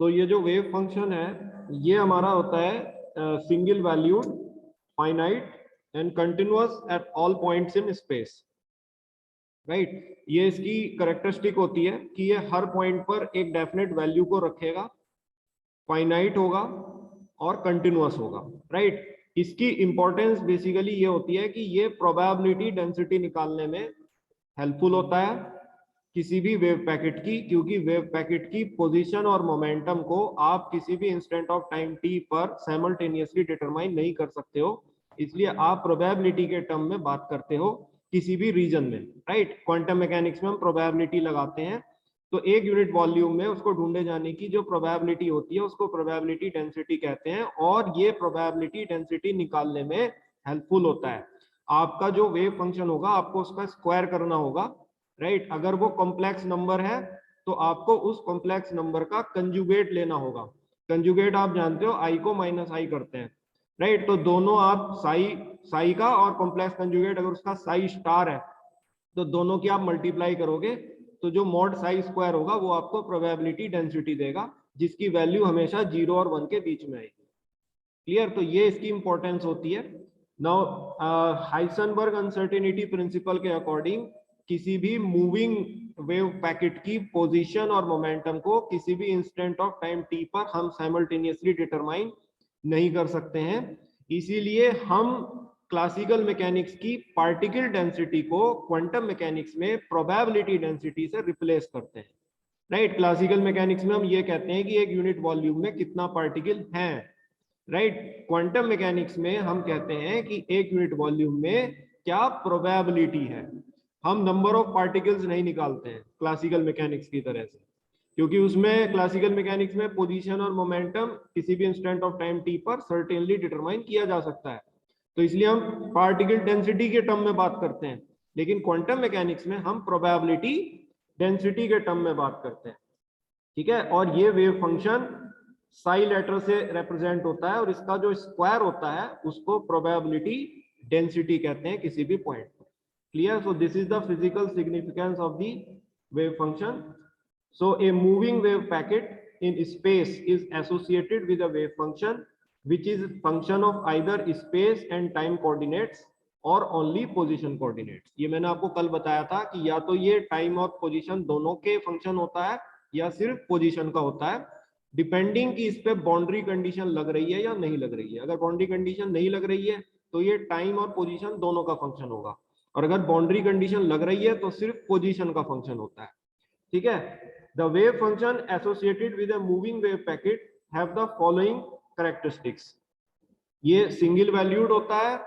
तो ये जो वेव फंक्शन है ये हमारा होता है single valued, finite and continuous at all points in space, right. ये इसकी करेक्टरिस्टिक होती है कि ये हर पॉइंट पर एक डेफिनेट वैल्यू को रखेगा, फाइनाइट होगा और कंटिन्यूअस होगा, राइट। इसकी इंपॉर्टेंस बेसिकली ये होती है कि ये प्रोबेबिलिटी डेंसिटी निकालने में हेल्पफुल होता है किसी भी वेव पैकेट की, क्योंकि वेव पैकेट की पोजीशन और मोमेंटम को आप किसी भी इंस्टेंट ऑफ टाइम टी पर साइमल्टेनियसली डिटरमाइन नहीं कर सकते हो, इसलिए आप प्रोबेबिलिटी के टर्म में बात करते हो किसी भी रीजन में, राइट। क्वांटम मैकेनिक्स में हम प्रोबेबिलिटी लगाते हैं, तो एक यूनिट वॉल्यूम में उसको ढूंढे जाने की जो प्रोबेबिलिटी होती है उसको प्रोबेबिलिटी डेंसिटी कहते हैं, और ये प्रोबेबिलिटी डेंसिटी निकालने में हेल्पफुल होता है। आपका जो वेव फंक्शन होगा आपको उसका स्क्वायर करना होगा, राइट। अगर वो कॉम्प्लेक्स नंबर है तो आपको उस कॉम्प्लेक्स नंबर का कंजुगेट लेना होगा। कंजुगेट आप जानते हो आई को माइनस आई करते हैं, राइट। तो दोनों आप साई का और कॉम्प्लेक्स कंजुगेट अगर उसका साई स्टार है तो दोनों की आप मल्टीप्लाई करोगे तो जो मॉड साई स्क्वायर होगा वो आपको प्रोबेबिलिटी डेंसिटी देगा, जिसकी वैल्यू हमेशा 0 और 1 के बीच में आएगी। क्लियर? तो ये इसकी इंपॉर्टेंस होती है। नाउ हाइसेनबर्ग अनसर्टेनिटी प्रिंसिपल के अकॉर्डिंग किसी भी मूविंग वेव पैकेट की पोजीशन और मोमेंटम को किसी भी इंस्टेंट ऑफ टाइम टी पर हम साइमल्टेनियसली डिटरमाइन नहीं कर सकते हैं, इसीलिए हम क्लासिकल मैकेनिक्स की पार्टिकल डेंसिटी को क्वांटम मैकेनिक्स में प्रोबेबिलिटी डेंसिटी से रिप्लेस करते हैं, राइट। क्लासिकल मैकेनिक्स में हम ये कहते हैं कि एक यूनिट वॉल्यूम में कितना पार्टिकल है, राइट। क्वांटम मैकेनिक्स में हम कहते हैं कि एक यूनिट वॉल्यूम में क्या प्रोबेबिलिटी है। हम नंबर ऑफ पार्टिकल्स नहीं निकालते हैं क्लासिकल मैकेनिक्स की तरह से, क्योंकि उसमें क्लासिकल मैकेनिक्स में पोजीशन और मोमेंटम किसी भी इंस्टेंट ऑफ टाइम टी पर सर्टेनली डिटरमाइन किया जा सकता है, तो इसलिए हम पार्टिकल डेंसिटी के टर्म में बात करते हैं। लेकिन क्वांटम मैकेनिक्स में हम प्रोबेबिलिटी डेंसिटी के टर्म में बात करते हैं, ठीक है। और ये वेव फंक्शन साई लेटर से रिप्रेजेंट होता है और इसका जो स्क्वायर होता है उसको प्रोबेबिलिटी डेंसिटी कहते हैं किसी भी पॉइंट पर। Clear? So this is the physical significance of the wave function. So a moving wave packet in space is associated with a wave function which is function of either space and time coordinates or only position coordinates। ये मैंने आपको कल बताया था कि या तो ये टाइम और पोजीशन दोनों के फंक्शन होता है या सिर्फ पोजीशन का होता है, डिपेंडिंग कि इस पे बाउंड्री कंडीशन लग रही है या नहीं लग रही है। अगर बाउंड्री कंडीशन नहीं लग रही है तो ये टाइम और पोजीशन दोनों का फंक्शन होगा, और अगर बाउंड्री कंडीशन लग रही है तो सिर्फ पोजीशन का फंक्शन होता है, ठीक है। The wave function associated with a moving wave packet have the following characteristics. ये सिंगल वैल्यूड होता है,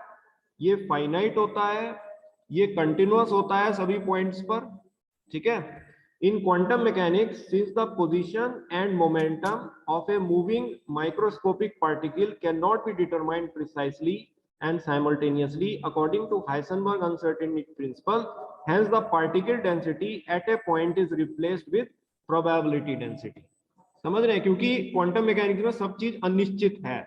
ये फाइनाइट होता है, ये कंटिन्यूअस होता है सभी पॉइंट्स पर, ठीक है। इन quantum mechanics since the position and momentum of a moving microscopic particle can not be determined precisely and simultaneously according to Heisenberg uncertainty principle, hence the particle density at a point is replaced with probability density। समझ रहे हैं? क्योंकि quantum mechanics में सब चीज अनिश्चित है,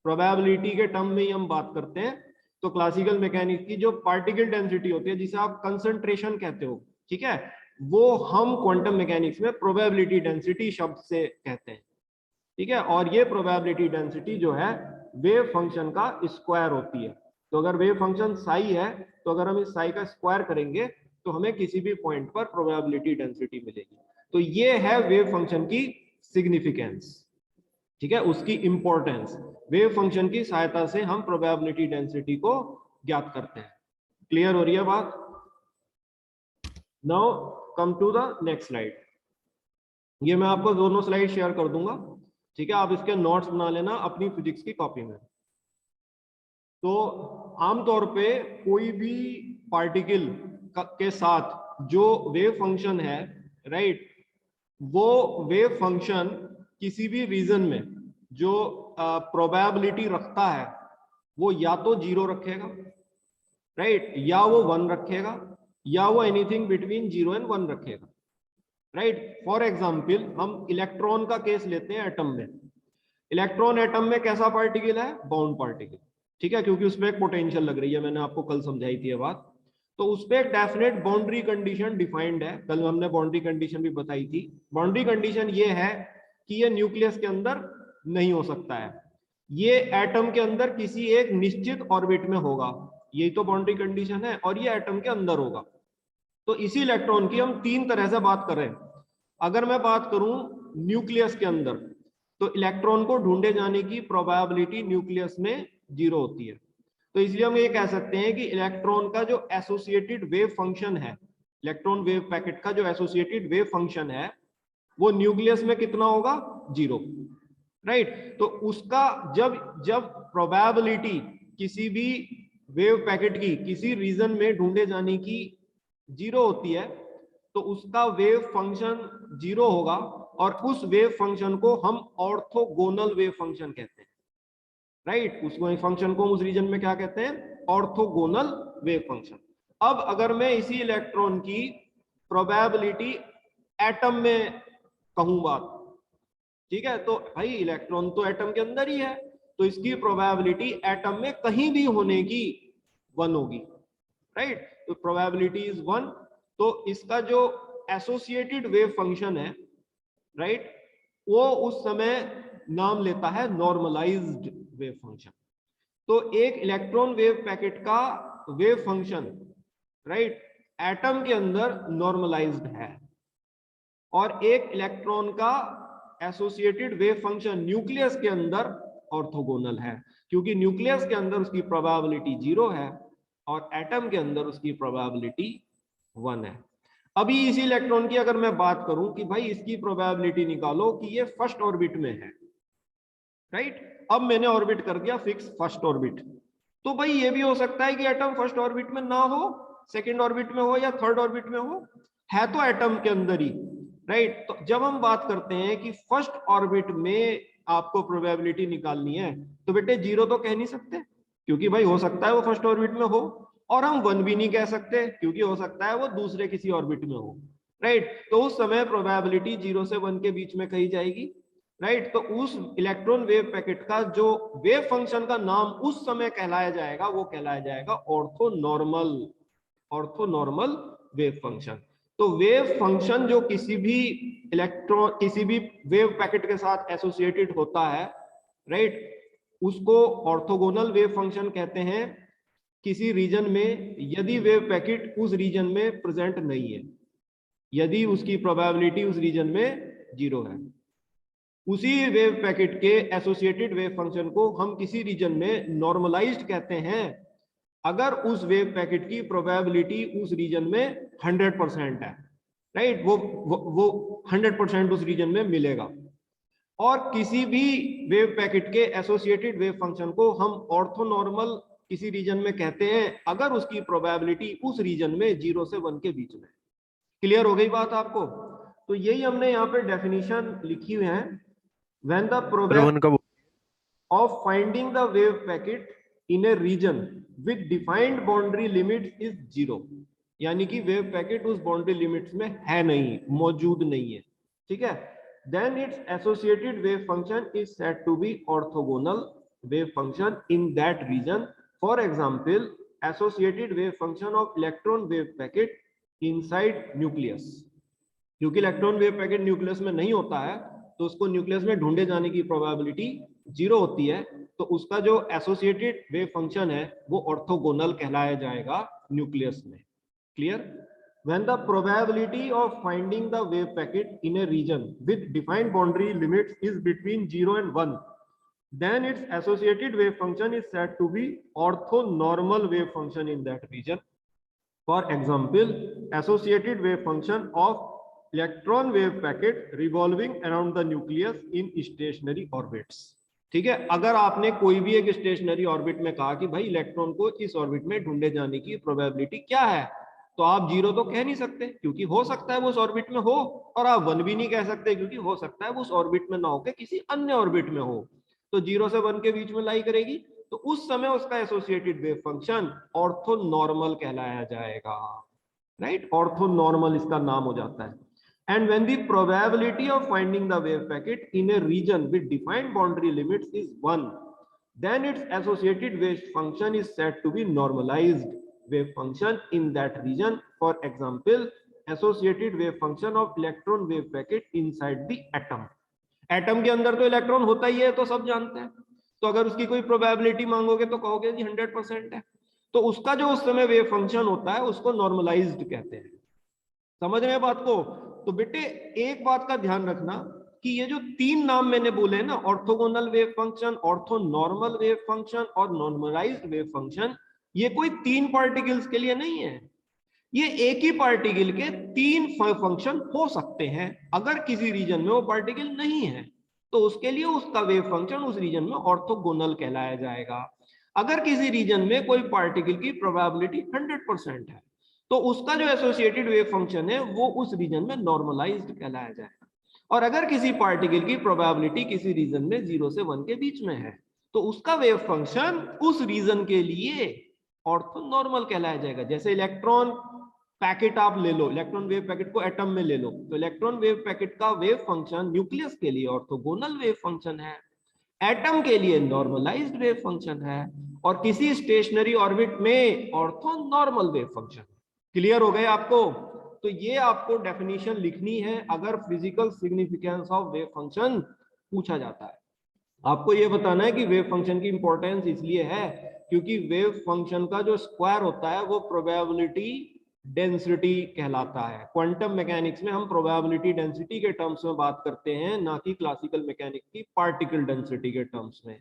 probability के टर्म में ही हम बात करते हैं। तो क्लासिकल मैकेनिक्स की जो पार्टिकल डेंसिटी होती है जिसे आप कंसंट्रेशन कहते हो, ठीक है, वो हम क्वांटम मैकेनिक्स में प्रोबेबिलिटी डेंसिटी शब्द से कहते हैं, ठीक है। और ये प्रोबेबिलिटी डेंसिटी जो है वेव फंक्शन का स्क्वायर होती है। तो अगर वेव फंक्शन साई है तो अगर हम इस साई का स्क्वायर करेंगे तो हमें किसी भी पॉइंट पर प्रोबेबिलिटी डेंसिटी मिलेगी। तो ये है वेव फंक्शन की सिग्निफिकेंस, ठीक है, उसकी इंपॉर्टेंस। वेव फंक्शन की सहायता से हम प्रोबेबिलिटी डेंसिटी को ज्ञात करते हैं। क्लियर हो रही है बात? Now come to the next slide. ये मैं आपको दोनों स्लाइड शेयर कर दूंगा, ठीक है। आप इसके नोट्स बना लेना अपनी फिजिक्स की कॉपी में। तो आमतौर पे कोई भी पार्टिकल के साथ जो वेव फंक्शन है, राइट, वो वेव फंक्शन किसी भी रीजन में जो प्रोबेबिलिटी रखता है वो या तो 0 रखेगा, राइट, या वो 1 रखेगा, या वो एनीथिंग बिटवीन 0 एंड 1 रखेगा, राइट। फॉर एग्जाम्पल हम इलेक्ट्रॉन का केस लेते हैं एटम में। इलेक्ट्रॉन एटम में कैसा पार्टिकल है? बाउंड पार्टिकल, ठीक है, क्योंकि उसमें एक पोटेंशियल लग रही है, मैंने आपको कल समझाई थी ये बात। तो उसपे एक डेफिनेट बाउंड्री कंडीशन डिफाइंड है, कल हमने बाउंड्री कंडीशन भी बताई थी। बाउंड्री कंडीशन ये है कि ये न्यूक्लियस के अंदर नहीं हो सकता है, ये एटम के अंदर किसी एक निश्चित ऑर्बिट में होगा, यही तो बाउंड्री कंडीशन है, और ये एटम के अंदर होगा। तो इसी इलेक्ट्रॉन की हम तीन तरह से बात कर रहे हैं। अगर मैं बात करूं न्यूक्लियस के अंदर, तो इलेक्ट्रॉन को ढूंढे जाने की प्रोबेबिलिटी न्यूक्लियस में 0 होती है। तो इसलिए हम ये कह सकते हैं कि इलेक्ट्रॉन का जो एसोसिएटेड वेव फंक्शन है, इलेक्ट्रॉन वेव पैकेट का जो एसोसिएटेड वेव फंक्शन है, वो न्यूक्लियस में कितना होगा? 0, राइट। तो उसका जब जब प्रोबेबिलिटी किसी भी वेव पैकेट की किसी रीजन में ढूंढे जाने की 0 होती है, तो उसका वेव फंक्शन 0 होगा, और उस वेव फंक्शन को हम ऑर्थोगोनल वेव फंक्शन कहते हैं, राइट। उसको फंक्शन को उस रीजन में क्या कहते हैं? Orthogonal wave function. अब अगर मैं इसी इलेक्ट्रॉन की प्रोबेबिलिटी एटम में कहूं बात, ठीक है, तो भाई इलेक्ट्रॉन तो एटम के अंदर ही है, तो इसकी प्रोबेबिलिटी एटम में कहीं भी होने की 1 होगी, राइट। तो प्रोबेबिलिटी इज 1। तो इसका जो एसोसिएटेड वेव फंक्शन है, राइट, वो उस समय नाम लेता है नॉर्मलाइज्ड वेव फंक्शन। तो एक इलेक्ट्रॉन वेव पैकेट का वेव फंक्शन, राइट, एटम के अंदर नॉर्मलाइज्ड है, और एक इलेक्ट्रॉन का एसोसिएटेड वेव फंक्शन न्यूक्लियस के अंदर ऑर्थोगोनल है, क्योंकि न्यूक्लियस के अंदर उसकी प्रोबेबिलिटी 0 है और एटम के अंदर उसकी प्रोबेबिलिटी 1 है। अभी इसी इलेक्ट्रॉन की अगर मैं बात करूं कि भाई इसकी प्रोबेबिलिटी निकालो कि ये फर्स्ट ऑर्बिट में है, राइट। अब मैंने ऑर्बिट कर दिया फिक्स फर्स्ट ऑर्बिट, तो भाई ये भी हो सकता है कि एटम फर्स्ट ऑर्बिट में ना हो, सेकंड ऑर्बिट में हो या थर्ड ऑर्बिट में हो, है तो एटम के अंदर ही, राइट। तो जब हम बात करते हैं कि फर्स्ट ऑर्बिट में आपको प्रोबेबिलिटी निकालनी है, तो बेटे 0 तो कह नहीं सकते, क्योंकि भाई हो सकता है वो फर्स्ट ऑर्बिट में हो, और हम 1 भी नहीं कह सकते, क्योंकि हो सकता है वो दूसरे किसी ऑर्बिट में हो, राइट। तो उस समय प्रोबेबिलिटी 0 से 1 के बीच में कही जाएगी, राइट। तो उस इलेक्ट्रॉन वेव पैकेट का जो वेव फंक्शन का नाम उस समय कहलाया जाएगा, वो कहलाया जाएगा ऑर्थोनॉर्मल, ऑर्थोनॉर्मल वेव फंक्शन। तो वेव फंक्शन जो किसी भी इलेक्ट्रॉन किसी भी वेव पैकेट के साथ एसोसिएटेड होता है, राइट, उसको ऑर्थोगोनल वेव फंक्शन कहते हैं किसी रीजन में, यदि वेव पैकेट उस रीजन में प्रेजेंट नहीं है, यदि उसकी प्रोबेबिलिटी उस रीजन में 0 है। उसी वेव पैकेट के एसोसिएटेड वेव फंक्शन को हम किसी रीजन में नॉर्मलाइज्ड कहते हैं अगर उस वेव पैकेट की प्रोबेबिलिटी उस रीजन में 100% है, राइट, वो 100% उस रीजन में मिलेगा। और किसी भी वेव पैकेट के एसोसिएटेड वेव फंक्शन को हम ऑर्थोनॉर्मल किसी रीजन में कहते हैं अगर उसकी प्रोबेबिलिटी उस रीजन में 0 से 1 के बीच में। क्लियर हो गई बात आपको? तो यही हमने यहाँ पे डेफिनेशन लिखी हुई है। When the probability of finding the wave packet in a region with defined boundary limits is 0, यानी कि वेव पैकेट उस बाउंड्री लिमिट्स में है नहीं, मौजूद नहीं है, ठीक है। then its associated wave function is said to be orthogonal wave function in that region. For example, associated wave function of electron wave packet inside nucleus, क्योंकि इलेक्ट्रॉन वेव पैकेट न्यूक्लियस में नहीं होता है, तो उसको न्यूक्लियस में ढूंढे जाने की प्रोबेबिलिटी 0 होती है, तो उसका जो एसोसिएटेड वेव फंक्शन है वो ऑर्थोगोनल कहलाया जाएगा न्यूक्लियस में। Clear? When the probability of finding the wave packet in a region with defined boundary limits is between 0 and 1, then its associated wave function is said to be orthonormal wave function in that region. For example, associated wave function of electron wave packet revolving around the nucleus in stationary orbits. ठीक है, अगर आपने कोई भी एक stationery orbit में कहा कि भाई इलेक्ट्रॉन को इस ऑर्बिट में ढूंढे जाने की प्रोबेबिलिटी क्या है, तो आप 0 तो कह नहीं सकते, क्योंकि हो सकता है वो उस ऑर्बिट में हो, और आप 1 भी नहीं कह सकते, क्योंकि हो सकता है वो उस ऑर्बिट में ना होकर किसी अन्य ऑर्बिट में हो। तो 0 से 1 के बीच में लाई करेगी, तो उस समय उसका एसोसिएटेड वेव फंक्शन ऑर्थोनॉर्मल कहलाया जाएगा, राइट। ऑर्थोनॉर्मल इसका नाम हो जाता है। And when the probability of finding the wave packet in a region with defined boundary limits is 1, then its associated wave function is said to be normalized wave function in that region. For example, associated wave function of electron wave packet inside the atom. Atom के अंदर तो electron होता ही है, तो सब जानते हैं। तो अगर उसकी कोई प्रोबेबिलिटी मांगोगे तो कहोगे जी 100% है। तो उसका जो उस समय वेव फंक्शन होता है उसको नॉर्मलाइज्ड कहते हैं। समझ रहे हैं बात को? तो बेटे एक बात का ध्यान रखना कि ये जो तीन नाम मैंने बोले हैं ना, orthogonal wave function, ortho normal wave function और नॉर्मलाइज्ड वेव फंक्शन, ये कोई तीन पार्टिकल्स के लिए नहीं है। ये एक ही पार्टिकल के तीन फंक्शन हो सकते हैं। अगर किसी रीजन में वो पार्टिकल नहीं है तो उसके लिए उसका वेव फंक्शन उस रीजन में ऑर्थोगोनल कहलाया जाएगा। अगर किसी रीजन में कोई पार्टिकल की प्रोबेबिलिटी 100% है तो उसका जो एसोसिएटेड वेव फंक्शन है वो उस रीजन में नॉर्मलाइज्ड कहलाया जाएगा। और अगर किसी पार्टिकल की प्रोबेबिलिटी किसी रीजन में 0 से 1 के बीच में है तो उसका वेव फंक्शन उस रीजन के लिए ऑर्थोनॉर्मल कहलाया जाएगा। जैसे इलेक्ट्रॉन पैकेट आप ले लो, इलेक्ट्रॉन वेव पैकेट को एटम में ले लो, तो इलेक्ट्रॉन वेव पैकेट का वेव फंक्शन न्यूक्लियस के लिए ऑर्थोगोनल वेव फंक्शन है, एटम के लिए नॉर्मलाइज्ड वेव फंक्शन है, और किसी स्टेशनरी ऑर्बिट में ऑर्थोनॉर्मल वेव फंक्शन। क्लियर हो गए आपको? तो ये आपको डेफिनेशन लिखनी है अगर physical significance of wave function पूछा जाता है। आपको ये बताना है कि वेव फंक्शन की इंपॉर्टेंस इसलिए है क्योंकि वेव फंक्शन का जो स्क्वायर होता है वो प्रोबेबिलिटी डेंसिटी कहलाता है। क्वांटम मैकेनिक्स में हम प्रोबेबिलिटी डेंसिटी के टर्म्स में बात करते हैं, ना कि क्लासिकल मैकेनिक्स की पार्टिकल डेंसिटी के टर्म्स में,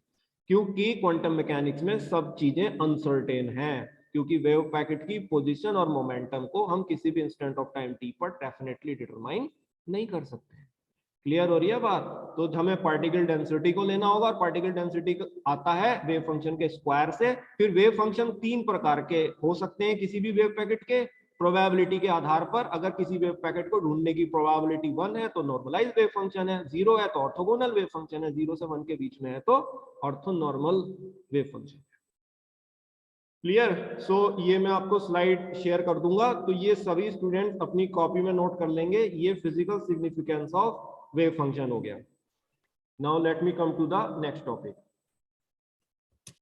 क्योंकि क्वांटम मैकेनिक्स में सब चीजें अनसर्टेन हैं, क्योंकि वेव पैकेट की पोजीशन और मोमेंटम को हम किसी भी इंस्टेंट ऑफ टाइम टी पर डेफिनेटली डिटरमाइन नहीं कर सकते। क्लियर हो रही है बात? तो हमें पार्टिकल डेंसिटी को लेना होगा, और पार्टिकल डेंसिटी आता है वेव फंक्शन के स्क्वायर से। फिर वेव फंक्शन तीन प्रकार के हो सकते हैं किसी भी वेव पैकेट के प्रोबेबिलिटी के आधार पर। अगर किसी वेव पैकेट को ढूंढने की प्रोबेबिलिटी 1 है तो नॉर्मलाइज्ड वेव फंक्शन है, 0 है तो ऑर्थोगोनल वेव फंक्शन है, 0 से 1 के बीच में है तो ऑर्थोनॉर्मल वेव फंक्शन। क्लियर? सो ये मैं आपको स्लाइड शेयर कर दूंगा, तो ये सभी स्टूडेंट अपनी कॉपी में नोट कर लेंगे। ये physical significance of wave function हो गया। Now let me come to the next topic.